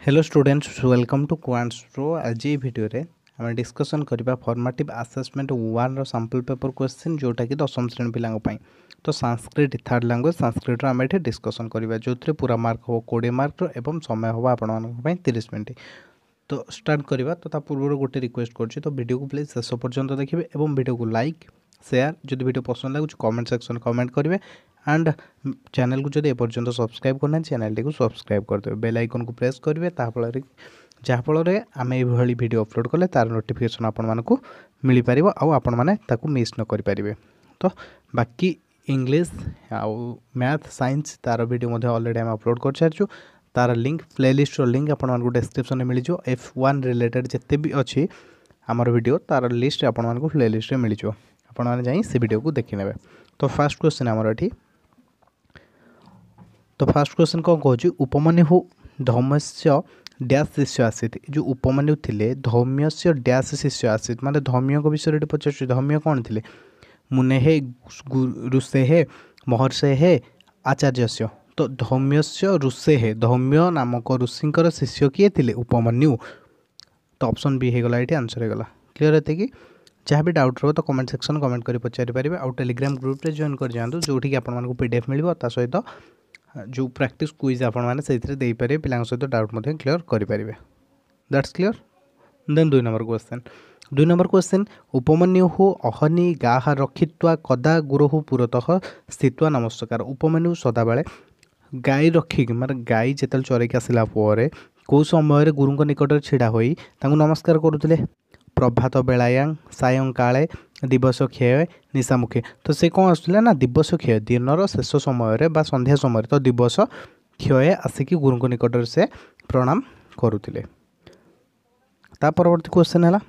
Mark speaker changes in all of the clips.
Speaker 1: Hello students welcome to Quants Pro. आज ये video रे आम डिस्कसन करबा फॉर्मेटिव असेसमेंट 1 रो सैंपल पेपर क्वेश्चन जोटा कि दशम श्रेणी पिलांग पई। तो संस्कृत थर्ड लैंग्वेज संस्कृत आम ये डिस्कसन करबा जो पूरा मार्क हो 20 मार्क रो एवं समय हो आपण मानक पई 30 मिनिट। तो स्टार्ट करबा। तो ता पूर्व गोटे रिक्वेस्ट करछि, तो वीडियो को प्लीज शेष पर्यंत देखिए एवं वीडियो को लाइक शेयर जदि वीडियो पसंद लागुच कमेंट सेक्शन कमेंट करेंगे एंड चैनल को जब एपर्यंत सब्सक्राइब करना चैनल टी सब्सक्राइब करदे बेल आइकन को प्रेस करेंगे जहाँफल आम ये वीडियो अपलोड कले तार नोटिफिकेशन आपको मिल पार आपण मैंने मिस न करें। तो बाकी इंग्लिश आउ मैथ साइंस तार वीडियो ऑलरेडी आम अपलोड कर सारी तार लिंक प्लेलिस्ट लिंक आपको डिस्क्रिप्शन में मिल जाए। F1 रिलेटेड जिते भी अच्छी आमर वीडियो तार लिस्ट आपको प्लेलिस्ट मिल जाए, आपने जाई से वीडियो को देखी ने। तो फास्ट क्वेश्चन आमर ये, तो फास्ट क्वेश्चन कौन कहूँ, उपमन्यु धौम्यस्य डैश शिष्य आसीत। जो उपमन्यु थे धौम्यस्य डैश शिष्य आसीत माने धौम्य विषय पचार धौम्य कौन थे मुने ऋषे महर्षे आचार्यस्य। तो धौम्यस्य ऋषे धौम्य नामक ऋषिंकर शिष्य किए थे उपमन्यु। तो ऑप्शन बी होगला ये आंसर होगला। क्लियर है कि जहाँ भी डाउट रो तो कमेंट सेक्शन कमेंट कर पचारि पारे। आउ टेलीग्राम ग्रुप रे जॉइन कर जातु जोठी आपको पीडीएफ मिल सहित जो प्रैक्टिस क्विज आपने पिला सहित डाउट क्लियर करेंगे। That's clear. Then 2 number question. 2 number question, Upamanyu अहनी गाह रखित्वा कदा गुरुहु पुरतः स्थित्वा नमस्कार। उपमन्यु सदाबले गाई रखिक माने गाई जेतल चरैक आसला कौ समय गुरु निकट छिड़ा होई तांको नमस्कार करुले। प्रभात बेलायां सायंकाले दिवस क्षय निशामुखी। तो से कौन आसुला ना दिवस क्षय दिनर शेष समय बा संध्या समय तो दिवस क्षय आसिक गुरु निकट से प्रणाम करुले। ता परवर्ती क्वेश्चन है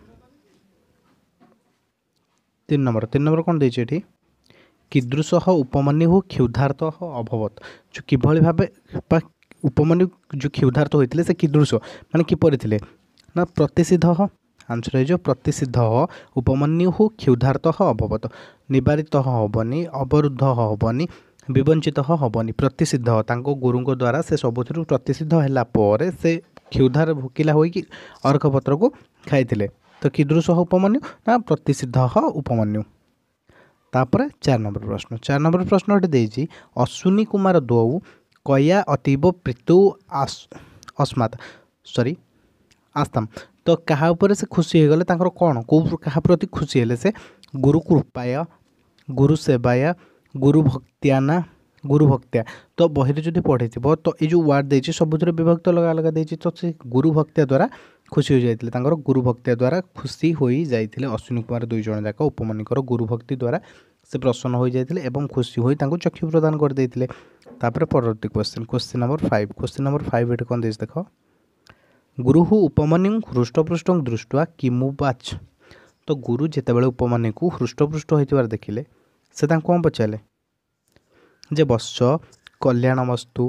Speaker 1: 3 नंबर। 3 नंबर कौन देखिए कीदृश उपमन्यु क्षुधार्त अभवत। जो किभली भाव उपमन्यु जो क्षुधार्त होते से कीदृश माने किपरि थे ना प्रतिषिध। आंसर है जो प्रतिषिध उपमन्यु क्षुधार्त अभवत। निवारित हेनी अवरुद्ध हेनी विवंचित हेनी प्रतिषिध तांको गुरु द्वारा से सबुठ प्रतिषिध है से क्षुधार भोकिला हो अर्घपत्र को खाई। तो कीदृश उपमन्यु ना प्रतिषिध उपमन्यु। तापर 4 नंबर प्रश्न। 4 नंबर प्रश्न ये देजी अश्विनी कुमार द्वौ कया अतीब प्रीतु अस्मात् सॉरी आस्ताम। तो क्या से खुशी हो गले कौन कौ क्या प्रति खुशी हेले से गुरु कृपाय गुरु सेवाया गुरु भक्त्याना गुरु भक्त्या। तो बही जो पढ़े तो ये जो वार्ड देती सबुथ विभक्त अलग अलग देती तो से गुरु भक्त्या द्वारा खुशी हो जाते गुरु भक्त्या द्वारा खुशी हो जाते। अश्विनी कुमार 2 जन जाक उपमन्युकर गुरु भक्ति द्वारा से प्रसन्न हो जाते एवं खुशी हो चक्षु प्रदान करदे। परवर्ती question question number 5। Question number 5 ये कौन देख गुरु उपमन्यु हृष्टपृष्ठ दृष्टवा किमुवाच। तो गुरु जितेबाला उपमन्यु को हृष्टपृष्ठ होइतिबार देखिले से कौन पचारे जे वत्स कल्याणमस्तु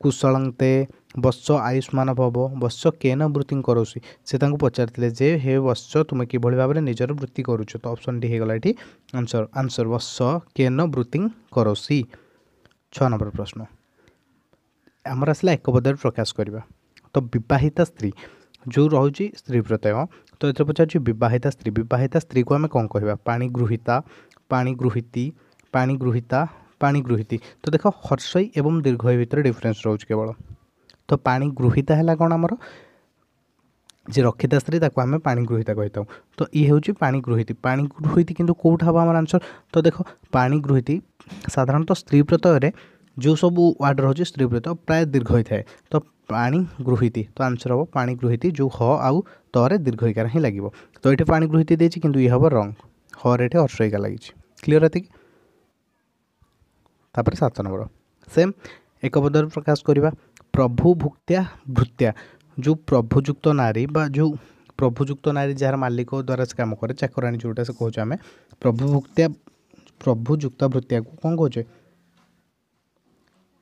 Speaker 1: कुशलंते वत्स आयुष्मान भव वत्स केन वृत्ति करोसी। से पचारे जे हे वत्स तुम कि भाव में निजर वृत्ति करुच। तो ऑप्शन डी होगला ये आंसर। आंसर वत्स केन वृत्ति करोसी। 6 नंबर प्रश्न आमर आसला एक पदर प्रकाश करवा। तो विवाहिता स्त्री जो रोचे स्त्री प्रत्यय तो ये पचार विवाहिता स्त्री को आम कौन कह पाणी गृहीता पाणी गृहीती पाणी गृहीता पाणी गृहीती। तो देख हर्षई एवं दीर्घई भितर डिफरेन्स रोच केवल। तो पाणी गृहीता है कौन आमर जे रक्षिता स्त्री ताको आम पाणी गृहीता कही था। तो ये हूँ पाणी गृहीती किंतु कौटा हम आम आंसर। तो देख पाणी गृहीती साधारणतः स्त्री प्रत्यय जो सब वार्ड रोचे स्त्री प्रत्यय प्राय दीर्घ होता है। तो पाणी गृहीती तो आंसर हम पाणी गृहीती जो ह आउ तरे दीर्घईकार ही लगे। तो ये पाणी गृहीती देती किंतु ये हम रंग हर ये हर्षईकार लगी। क्लीयर है। तापर 7 नंबर सेम एक पदर प्रकाश करवा। प्रभु भुक्त्या भृत्या जो प्रभुजुक्त नारी बा जो प्रभुजुक्त नारी जार मालिक द्वारा से कम करे चाकराणी जोटा से कहूँ आम प्रभुजुक्त भृत्या को कौन कहे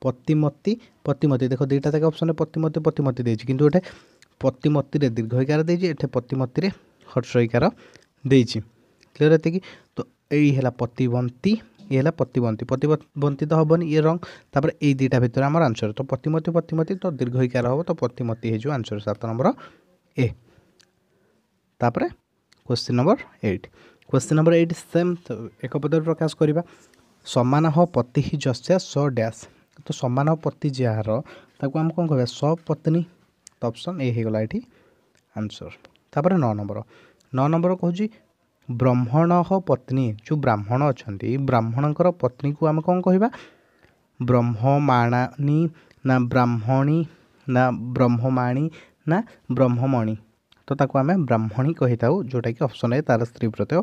Speaker 1: पतिमती। पतिमती देख 2टा तक ऑप्शन पतिमती पतिमती देछि किंतु एठे पतिमती रे दीर्घईकार देछि एठे पतिमती रे हर्षईकार देछि। क्लियर है कि तो यही है पतिवंती ये है प्रतिबंती प्रतिबंती तो हेनी ये रंग तापर ये दुटा भितर आम आंसर तो प्रतिमती तो दीर्घईकार हम तो प्रतिमती हो आंसर 7 नंबर ए। तापर question number 8 question number 8 same एक पद प्रकाश करवा समान पति ही जस्या स डैश तो समान पति जार ताको आम कौन कह सपत्नी तो ऑप्शन ए हो गला ये आंसर। तापर 9 नंबर कहूँ ब्राह्मण पत्नी जो ब्राह्मण अच्छा ब्राह्मणकर पत्नी को आम कौन कह ब्रह्ममाणी ना ब्राह्मणी ना ब्रह्ममाणी ना ब्रह्ममणि तो ताको आम ब्राह्मणी कही था जोटा कि ऑप्शन है तार स्त्री प्रत्यय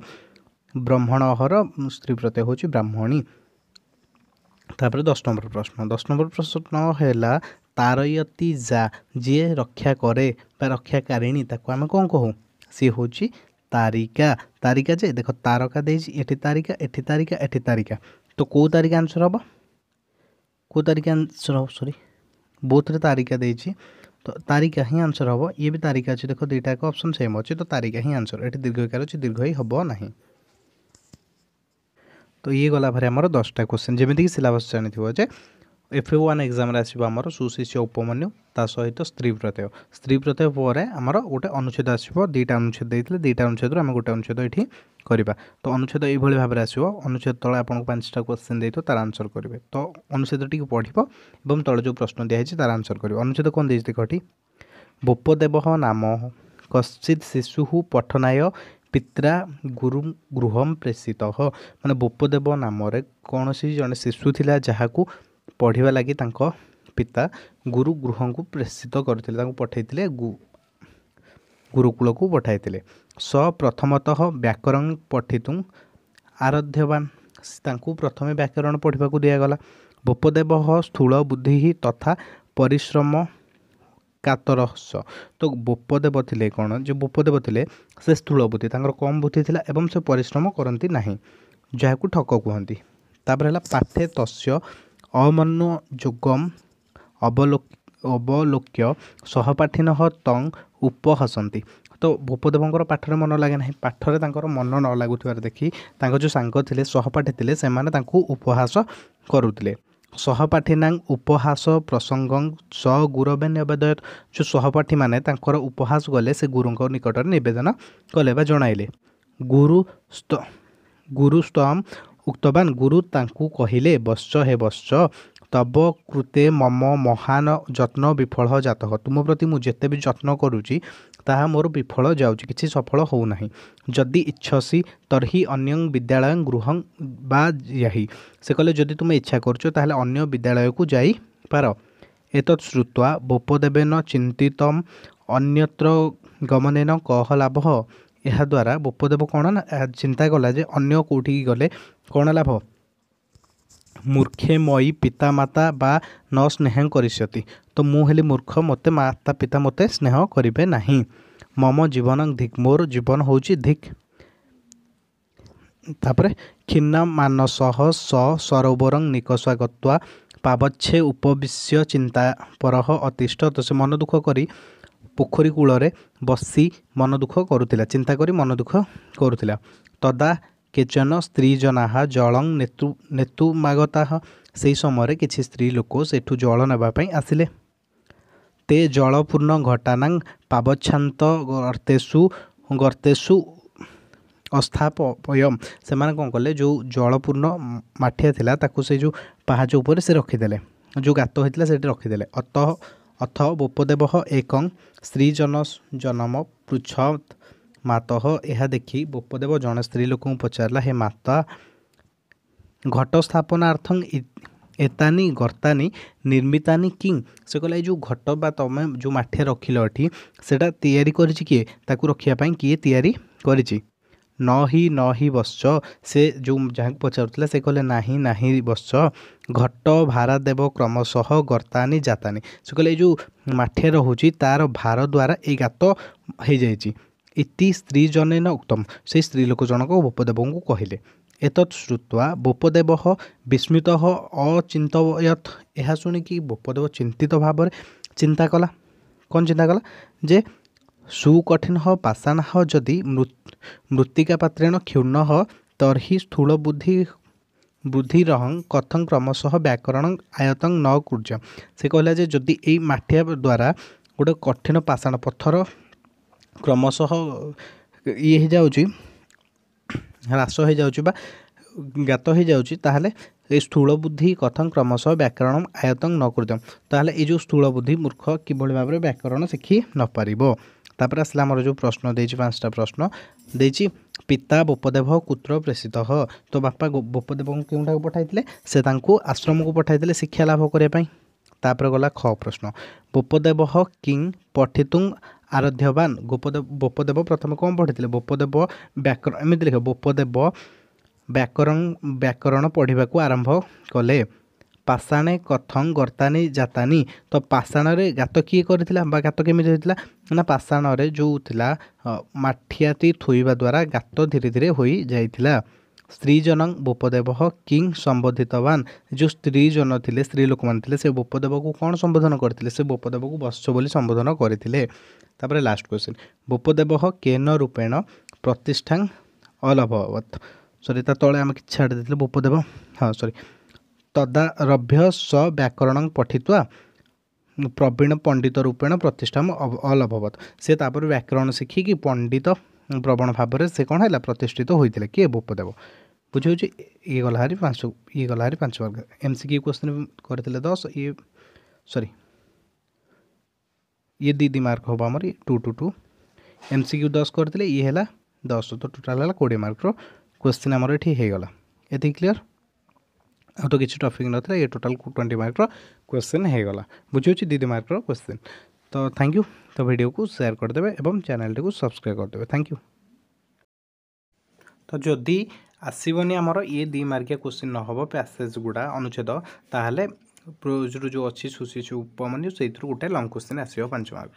Speaker 1: ब्राह्मणहर स्त्री प्रत्यय हूँ ब्राह्मणी। तापर 10 नंबर प्रश्न है तारयती जा जी रक्षा करे रक्षाकारिणी ताको आम कौन कहूँ सी हूँ तारिका तारिका जे देख तारका एठी तारिका एठी तारिका एठी तारिका तो कौ तारिका आंसर हम कौ तारिका आंसर हम सॉरी बोथ रे तारिका देछि तो तारिका ही आंसर हम ये भी तारिका अच्छे देख दुईटा एक ऑप्शन सेम अच्छे तो तारिका ही आंसर ये दीर्घकार अच्छे दीर्घ ही हम ना। तो ये गला भारी आमर 10टा क्वेश्चन जमीक सिलेबस जानी जे FA1 एग्जाम आमर सुशिष्य उपमन्यु ता सहित स्त्री प्रत्यय पर आमर गोटे अनुच्छेद आसो दुईटा अनुच्छेद देते दुईटा अनुच्छेद आम गोटे अनुच्छेद ये करवा तो अनुच्छेद ये भाव में आसो अनुच्छेद तले आपको 5टा क्वेश्चन देते तार आंसर करेंगे तो अनुच्छेद टी पढ़ तले जो प्रश्न दिखाई तार आंसर करेंगे अनुच्छेद कौन देती कटी बोपदेव नाम कश्चित शिशु पठनाय पित्रा गुरु गृहम प्रेषित माने बोपदेव नाम कौन सी जन शिशु थिला जहाकू पढ़ा लगी पिता गुरु गृह को प्रेषित करते पठे गुरुकूल को पठाई स प्रथमतः व्याकरण पठितु आराध्यवान प्रथम व्याकरण पढ़ा दिगला बोपदेव स्थूल बुद्धि तथा परिश्रम कातरहस तो बोपदेव थिले कौन जो बोपदेव थिले से स्थूल बुद्धि कम बुद्धि थिला एवं से परिश्रम करती नहीं जहाँ ठक कहती। तापर है पाठे तस्य अमनोयोगम अवलोक्य सहपाठिन तंग उपहसंती तो भूपदेवर पाठरे मन लगे ना पाठरे मन न लगुवर देखी जो सांग थे सहपाठी थे से उपहास करुले सहपाठीना उपहास प्रसंग स गुरवे नवेदयत जो सहपाठी माने उपहास गले से गुरु निकट नवेदन कले जनइले गुरुस्तम उक्तवान गुरु तांकु कहिले वश्च हे वश्च तब कृते मम महान जत्न विफल जात तुम प्रति मुझे जिते भी जत्न करुच्ची ताहा मोर विफल जाऊँगी किसी सफल होना जदि इच्छसी तर्हि अन्य विद्यालय गृह बा यही से कहले जदि तुम इच्छा करछ ताहले अन्य विद्यालय को जाई पार एतत् श्रुत्वा बोपदेवेन चिंतितम अन्यत्र गमनेन कह लाभ यह द्वारा बोपदेव कौन ना चिंता कला जे अन्य कौटी गले कौन लाभ मूर्खे मई पिता माता बा न स्नेह करिष्यति तो मुझे मूर्ख मत माता पिता मते स्नेह करें नहीं मम जीवन धिक मोर जीवन हूँ धिक। तापर खिन्ना मानस स सरोवरं निकषा गत्वा पावच्छे उपविश्य चिंता परह अतिष्ठ तो से मन दुख करी पोखरी कूल बसी मन दुख करुला चिंता करी मन दुख करुला तदा केचन स्त्री जना जलं नेतुमागता से समय किसी स्त्री लोक सेठू जल नापी आसिले ते जलपूर्ण घटाना पावच्छान्त गर्तेषु अस्थापयम से कौन कले जो जलपूर्ण माठिया थिला ताकू से जो पहाच उपर से रखीदे जो गात होता से रखीदे अथ बोपदेव एकं स्त्री जनम पृछत मातः यह देखी बोपदेव जन स्त्री लोक पचारा हे माता घट स्थापनार्थं एतानी गर्तानी निर्मितानी किंग से कहला जो घट बा तमे जो माठिया रखिल एठी सेटा तैयारी करिछि किए ताकू रखिया पई किए तैयारी करिछि न ही वश्च से जो जहाँ पचारुला से कहले नाही नाही वश्च घट भारा देव क्रमशः गर्तानी जातानी से कहले जो माठिया रोचे तार भार द्वारा ये गात हो जाइए इति स्त्री जनेन उक्तम से स्त्री लोक जनक बोपदेव को कहले एतत् श्रुत्वा बोपदेव विस्मित अचिंतयत यह शुणिकी बोपदेव चिंतित भाव चिंता कला कौन चिंता कला जे सुकठिन पाषाण जदि मृत्तिका पात्रेण क्षुण्ण तर्हि स्थूल बुद्धि बुद्धि रहं कथं क्रमशः व्याकरण आयतं न कुर्ज से कहला जे जदि एई माठिया द्वारा गोटे कठिन पाषाण पत्थर क्रमशः ये हो जाउची ह्रास हो जाउची बा गात हो जाउची ताहले ए स्थूल बुद्धि कथं क्रमशः व्याकरण आयतं न कुर्ज ताहले ए जो स्थूल बुद्धि मूर्ख किभଳି भाबरे व्याकरण शिखि न पारिबो। तापर आसला हमर जो प्रश्न देछि पांचटा प्रश्न देछि पिता बोपदेव कुत्र प्रेषित तो बापा बोपदेव को केउठा पठाइथिले से तांको आश्रम को पठाइथिले शिक्षा लाभ करिया पई। तापर गला ख प्रश्न बोपदेव किंग पठितुं आराध्यवान बोपदेव प्रथम कौन पढ़ी बोपदेव व्याकरण एमती लिख बोपदेव व्याकरण पढ़ा आरंभ कले पाषाणे कथं गर्तानी जातानी तो पाषाण रे गात किए करथिला बा गात केमिति होइतिला ना पाषाण रे जो थिला माठियाती थोइबा द्वारा गात धीरे धीरे होई जाइथिला। स्त्रीजन बोपदेव किंग संबोधितवान जो स्त्रीजन थिले स्त्री लोक मान थिले से बोपदेव को कौन संबोधन करथिले से बोपदेव को वत्स बोली संबोधन करथिले। तापर लास्ट क्वेश्चन बोपदेव केन रूपेण प्रतिष्ठां अलभवत सॉरी ता तले आम कि छाड़ देथिले बोपदेव हाँ सॉरी तदारभ्य स व्याकरण पठित्वा प्रवीण पंडित रूपेण प्रतिष्ठा अलभवत से तापर व्याकरण शिखिकी पंडित प्रवण भाव से कौन है प्रतिष्ठित होते किए बोपदेव बुझे ये गला हारी 5 मार्क एमसीक्यू क्वेश्चन करते 10 ये सॉरी ये दी मार्क हम आमर 2 एमसीक्यू 10 करते ये है 10 तो टोटाल है 20 मार्क क्वेश्चन आमर ये होगा ये क्लीयर आ तो किसी टॉपिक ना ये टोटाल 20 मार्क क्वेश्चन होगा बुझे 2 मार्क क्वेश्चन। तो थैंक यू तो वीडियो को शेयर करदे एवं चैनल टी को सब्सक्राइब करदे थैंक यू। तो जदि आसबनी आमर ये 2 मार्किया क्वेश्चन न हो पैसेज गुड़ा अनुच्छेद ताहले जो अच्छी सुशी उपमन्यु से गोटे लंग क्वेश्चन आसो 5 मार्क।